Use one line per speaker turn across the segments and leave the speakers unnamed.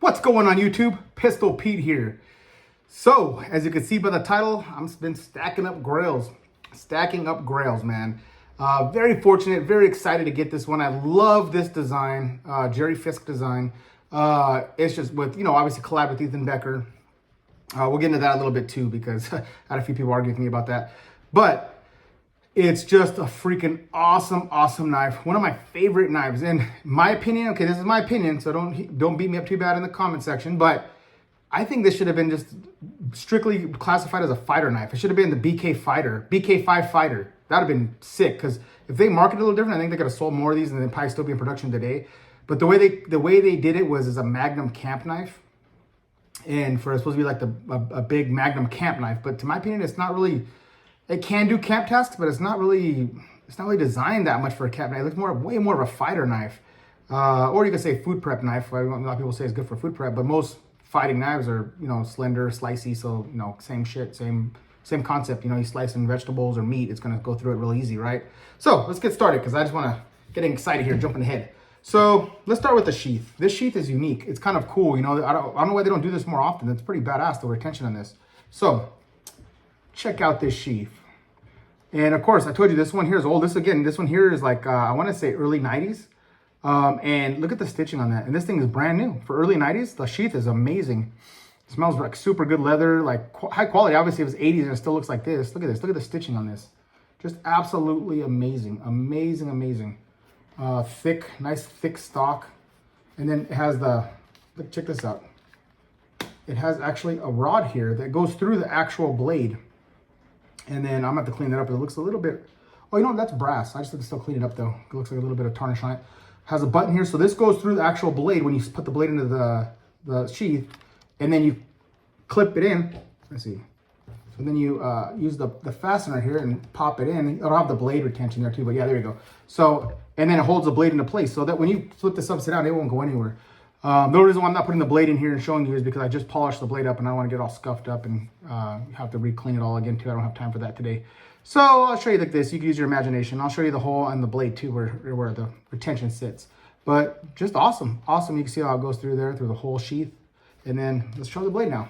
What's going on YouTube? Pistol Pete here. So, as you can see by the title, I've been stacking up grails. Man. Very fortunate, very excited to get this one. I love this design, Jerry Fisk design. It's just with, obviously collab with Ethan Becker. We'll get into that a little bit too, because I had a few people argue with me about that. But it's just a freaking awesome knife. One of my favorite knives, in my opinion. Okay, this is my opinion, so don't beat me up too bad in the comment section. But I think this should have been just strictly classified as a fighter knife. It should have been the BK5 fighter. That'd have been sick, because if they market it a little different, I think they could have sold more of these and they'd probably still be in production today. But the way they did it was as a Magnum camp knife, and for it's supposed to be like a big Magnum camp knife. But to my opinion, it's not really. It can do camp tasks, but it's not really designed that much for a camp knife. It looks way more of a fighter knife, or you could say food prep knife. A lot of people say it's good for food prep, but most fighting knives are slender, slicey, so same shit, same concept. You slicing vegetables or meat, it's gonna go through it real easy, right? So let's get started, because I just want to get excited here, jumping ahead. So let's start with the sheath. This sheath is unique. It's kind of cool. I don't know why they don't do this more often. It's pretty badass, the retention on this. So check out this sheath. And of course, I told you this one here is old. This one here is like, I want to say early 90s. And look at the stitching on that. And this thing is brand new. For early 90s, the sheath is amazing. It smells like super good leather, like high quality. Obviously, it was 80s and it still looks like this. Look at this. Look at the stitching on this. Just absolutely amazing. Amazing. Nice thick stock. And then it has check this out. It has actually a rod here that goes through the actual blade. And then I'm going to have to clean that up. It looks a little bit, that's brass. I just have to still clean it up though. It looks like a little bit of tarnish on it. Has a button here. So this goes through the actual blade when you put the blade into the sheath, and then you clip it in. Let's see. So then you use the fastener here and pop it in. It'll have the blade retention there too, but yeah, there you go. So, and then it holds the blade into place so that when you flip this upside down, it won't go anywhere. The only reason why I'm not putting the blade in here and showing you is because I just polished the blade up and I don't want to get all scuffed up and have to re-clean it all again too. I don't have time for that today. So I'll show you like this. You can use your imagination. I'll show you the hole on the blade too, where the retention sits. But just awesome. You can see how it goes through there, through the whole sheath. And then let's show the blade now.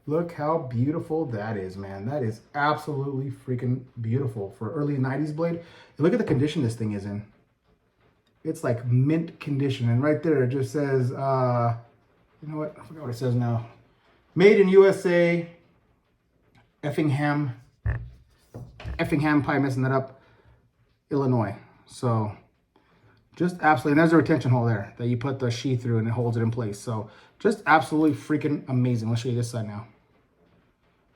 Look how beautiful that is, man. That is absolutely freaking beautiful for early 90s blade. And look at the condition this thing is in. It's like mint condition. And right there, it just says, you know what? I forgot what it says now. Made in USA, Effingham, probably messing that up, Illinois. So just absolutely, and there's a retention hole there that you put the sheath through and it holds it in place. So just absolutely freaking amazing. Let's show you this side now.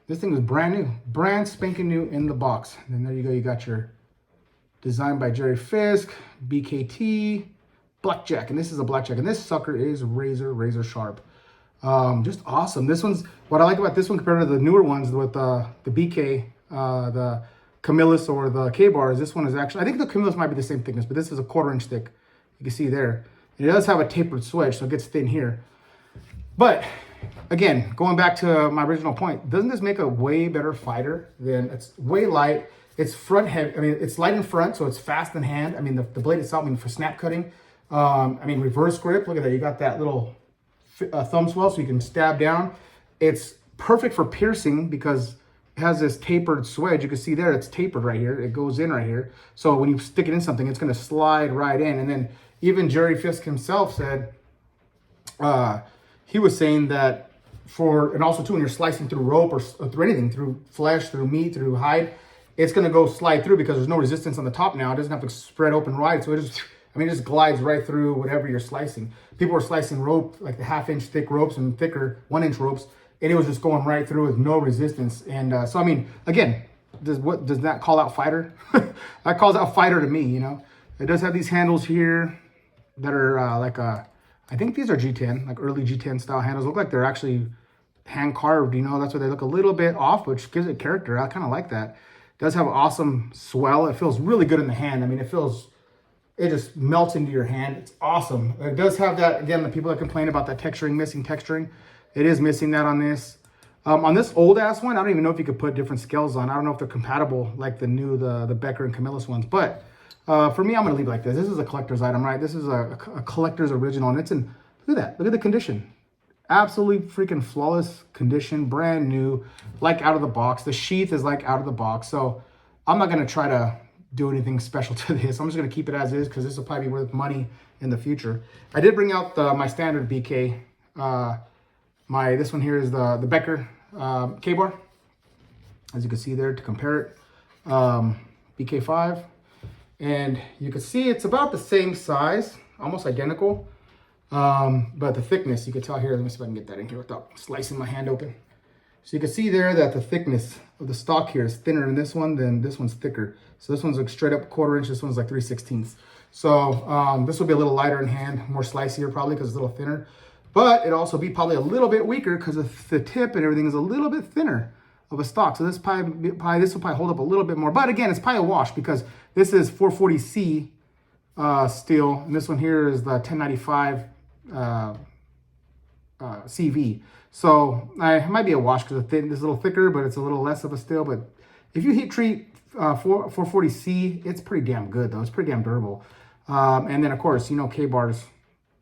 This thing is brand spanking new in the box. And then there you go. You got your designed by Jerry Fisk, BKT, Blackjack. And this is a Blackjack. And this sucker is razor sharp. Just awesome. This one's, what I like about this one compared to the newer ones with the BK, the Camillus or the K-bar, is this one is actually, I think the Camillus might be the same thickness, but this is a 1/4 inch thick. You can see there. And it does have a tapered swedge, so it gets thin here. But again, going back to my original point, doesn't this make a way better fighter? It's way light. It's front heavy. I mean, it's light in front, so it's fast in hand. I mean, the blade itself, for snap cutting. Reverse grip. Look at that. You got that little thumb swell, so you can stab down. It's perfect for piercing because it has this tapered swedge. You can see there, it's tapered right here. It goes in right here. So when you stick it in something, it's going to slide right in. And then even Jerry Fisk himself said, he was saying that and also too, when you're slicing through rope or through anything, through flesh, through meat, through hide, it's going to go slide through because there's no resistance on the top now. It doesn't have to spread open wide. So it just glides right through whatever you're slicing. People were slicing rope, like the 1/2 inch thick ropes and thicker 1 inch ropes, and it was just going right through with no resistance. And again, does that call out fighter? That calls out fighter to me, It does have these handles here that are I think these are G10, like early G10 style handles. Look like they're actually hand carved, That's why they look a little bit off, which gives it character. I kind of like that. It does have an awesome swell. It feels really good in the hand. It just melts into your hand. It's awesome. It does have that, again, the people that complain about that missing texturing, it is missing that on this. On this old ass one, I don't even know if you could put different scales on. I don't know if they're compatible like the new, the Becker and Camillus ones, but For me, I'm gonna leave it like this. This is a collector's item, right? This is a collector's original, and it's in, look at that, look at the condition. Absolutely freaking flawless condition, brand new, like out of the box. The sheath is like out of the box. So I'm not gonna try to do anything special to this. I'm just gonna keep it as is because this will probably be worth money in the future. I did bring out my standard BK. This one here is the Becker K-bar. As you can see there to compare it, BK5. And you can see it's about the same size, almost identical. But the thickness, you can tell here, let me see if I can get that in here without slicing my hand open. So you can see there that the thickness of the stock here is thinner in this one than this one's thicker. So this one's like straight up 1/4 inch, this one's like 3/16. So this will be a little lighter in hand, more slicier probably because it's a little thinner. But it'll also be probably a little bit weaker because the tip and everything is a little bit thinner of a stock. So this will probably hold up a little bit more. But again, it's probably a wash because this is 440C steel, and this one here is the 1095 CV. So it might be a wash because this is a little thicker, but it's a little less of a steel. But if you heat treat 440C, it's pretty damn good though. It's pretty damn durable. And then of course, you know, K-bars,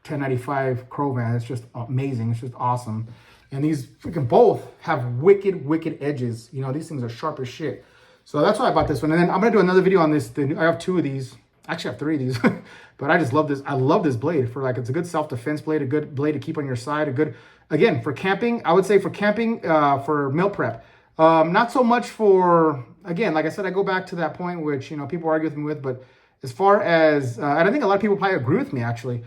1095 Crovan, it's just amazing. It's just awesome. And these freaking both have wicked edges. You know, these things are sharp as shit. So that's why I bought this one. And then I'm gonna do another video on this. I have 2 of these. Actually, I have 3 of these. But I just love this. I love this blade for, like, it's a good self-defense blade, a good blade to keep on your side, a good, again, for camping. I would say for camping, for meal prep. Not so much for, again, like I said, I go back to that point which, you know, people argue with me with, but as far as, and I think a lot of people probably agree with me actually,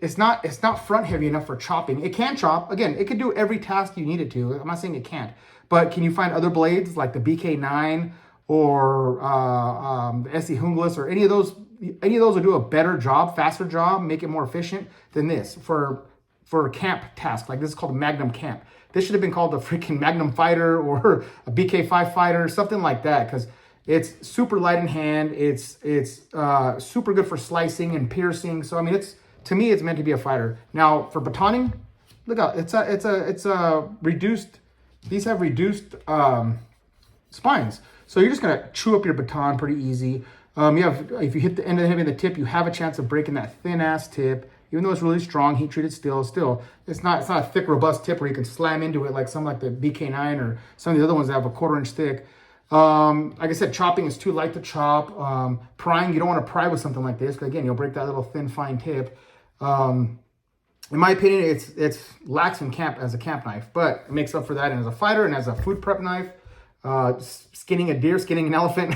it's not front heavy enough for chopping. It can chop. Again, it can do every task you need it to. I'm not saying it can't, but can you find other blades like the BK9 or the SE Hunglis or any of those will do a better job, faster job, make it more efficient than this for a camp task. Like this is called a Magnum camp. This should have been called a freaking Magnum fighter or a BK5 fighter, something like that, because it's super light in hand. It's super good for slicing and piercing. So I mean, to me, it's meant to be a fighter. Now for batoning, look out, it's a reduced. These have reduced spines, so you're just gonna chew up your baton pretty easy. If you hit the end of the heavy of the tip, you have a chance of breaking that thin ass tip. Even though it's really strong, heat treated steel, it's not a thick, robust tip where you can slam into it like some like the BK9 or some of the other ones that have a 1/4 inch thick. Like I said, chopping is too light to chop. Prying, you don't want to pry with something like this because again, you'll break that little thin, fine tip. In my opinion, it's lax in camp as a camp knife, but it makes up for that and as a fighter and as a food prep knife. Skinning a deer, skinning an elephant,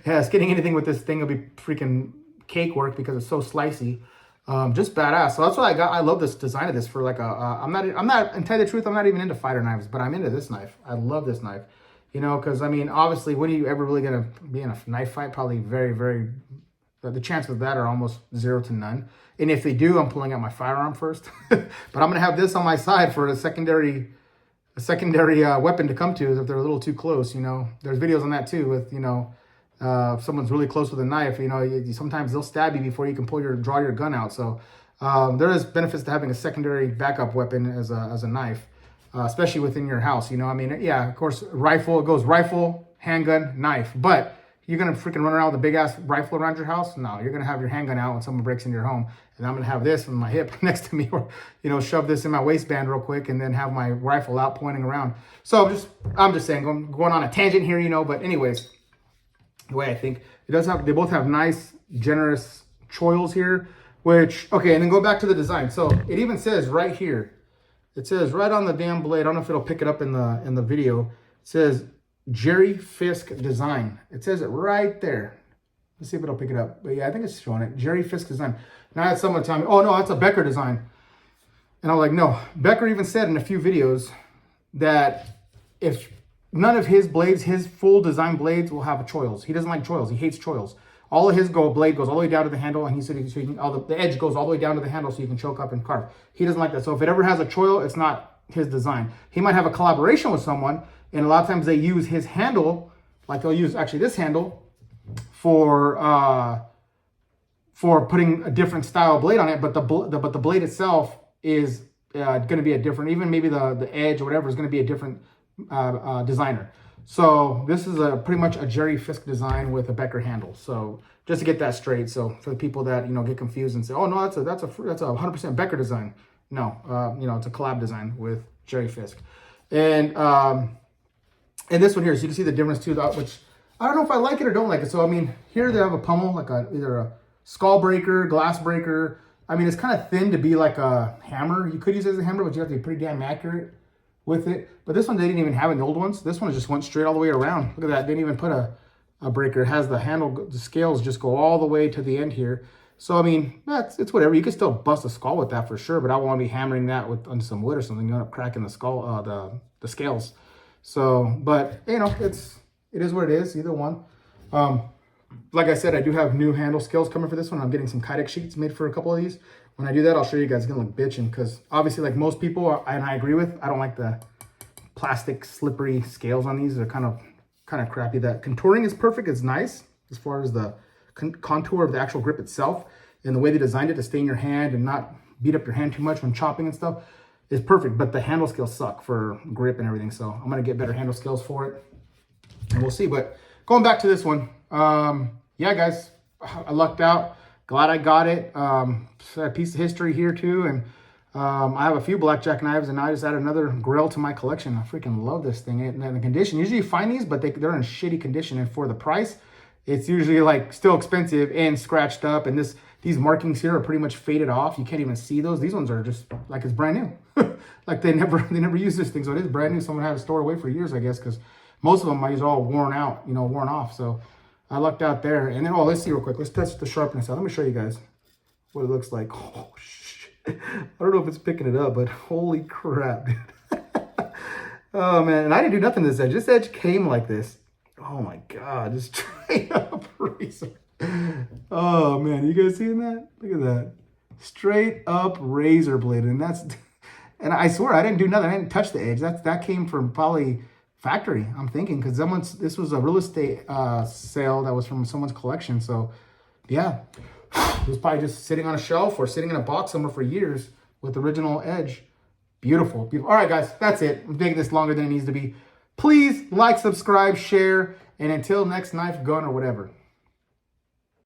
yeah, skinning anything with this thing will be freaking cake work because it's so slicey. Just badass. So that's what I got. I love this design of this for like I'm not, and tell you the truth, I'm not even into fighter knives, but I'm into this knife. I love this knife, you know, because I mean, obviously, when are you ever really going to be in a knife fight? Probably very, the chances of that are almost 0 to none. And if they do, I'm pulling out my firearm first, but I'm going to have this on my side for a secondary weapon to come to if they're a little too close. You know, there's videos on that too with, you know, if someone's really close with a knife, you know, sometimes they'll stab you before you can draw your gun out. So there is benefits to having a secondary backup weapon as a knife, especially within your house. You know, I mean, yeah, of course, rifle, it goes rifle, handgun, knife. But you're going to freaking run around with a big ass rifle around your house? No, you're going to have your handgun out when someone breaks into your home. And I'm going to have this on my hip next to me, or, you know, shove this in my waistband real quick and then have my rifle out pointing around. So I'm just saying, I'm going on a tangent here, you know, but anyways, the way I think they both have nice, generous choils here, which, okay, and then go back to the design. So it even says right here, it says right on the damn blade, I don't know if it'll pick it up in the video, it says Jerry Fisk design. It says it right there. Let's see if it'll pick it up. But yeah, I think it's showing it. Jerry Fisk design. Now I had someone tell me, oh no, that's a Becker design. And I'm like, no. Becker even said in a few videos that if none of his blades, his full design blades will have choils. He doesn't like choils. He hates choils. All of his blade goes all the way down to the handle, and he said the edge goes all the way down to the handle so you can choke up and carve. He doesn't like that. So if it ever has a choil, it's not his design. He might have a collaboration with someone, and a lot of times they use his handle, like they'll use actually this handle for putting a different style blade on it, but the blade itself is going to be a different, even maybe the edge or whatever is going to be a different designer. So this is pretty much a Jerry Fisk design with a Becker handle. So just to get that straight. So for the people that, you know, get confused and say, oh no, that's a 100% Becker design. No, you know, it's a collab design with Jerry Fisk. And this one here, so you can see the difference too, which I don't know if I like it or don't like it. So I mean, here they have a pommel, like either a skull breaker, glass breaker. I mean, it's kind of thin to be like a hammer. You could use it as a hammer, but you have to be pretty damn accurate with it. But this one, they didn't even have in the old ones. This one just went straight all the way around. Look at that. They didn't even put a breaker. It has the handle, the scales just go all the way to the end here. So, I mean, it's whatever. You can still bust a skull with that for sure, but I won't be hammering that with onto some wood or something. You end up cracking the skull, the scales. So, but, you know, it is what it is, either one. Like I said, I do have new handle scales coming for this one. I'm getting some Kydex sheets made for a couple of these. When I do that, I'll show you guys. It's going to look bitching because obviously, like most people, and I agree with, I don't like the plastic slippery scales on these. They're kind of crappy. That contouring is perfect. It's nice as far as the contour of the actual grip itself, and the way they designed it to stay in your hand and not beat up your hand too much when chopping and stuff is perfect. But the handle scales suck for grip and everything. So I'm going to get better handle scales for it. And we'll see. But going back to this one, yeah, guys, I lucked out. Glad I got it. A piece of history here too, and I have a few blackjack knives, and I just added another grill to my collection. I freaking love this thing. And the condition, usually you find these, but they're in shitty condition, and for the price, it's usually like still expensive and scratched up. And these markings here are pretty much faded off. You can't even see those. These ones are just like it's brand new. Like they never used this thing, so it is brand new. Someone had it stored away for years, I guess, because most of them are all worn out, you know, worn off. So I lucked out there. And then, let's see real quick. Let's test the sharpness out. Let me show you guys what it looks like. Oh, shit. I don't know if it's picking it up, but holy crap, dude. Oh, man. And I didn't do nothing to this edge. This edge came like this. Oh, my God. Just straight up razor. Oh, man. You guys seeing that? Look at that. Straight up razor blade. And and I swear, I didn't do nothing. I didn't touch the edge. That came from probably factory, I'm thinking, because this was a real estate sale that was from someone's collection. So yeah, it was probably just sitting on a shelf or sitting in a box somewhere for years with original edge. Beautiful, beautiful. All right, guys, that's it. I'm making this longer than it needs to be. Please like, subscribe, share, and until next knife, gun, or whatever.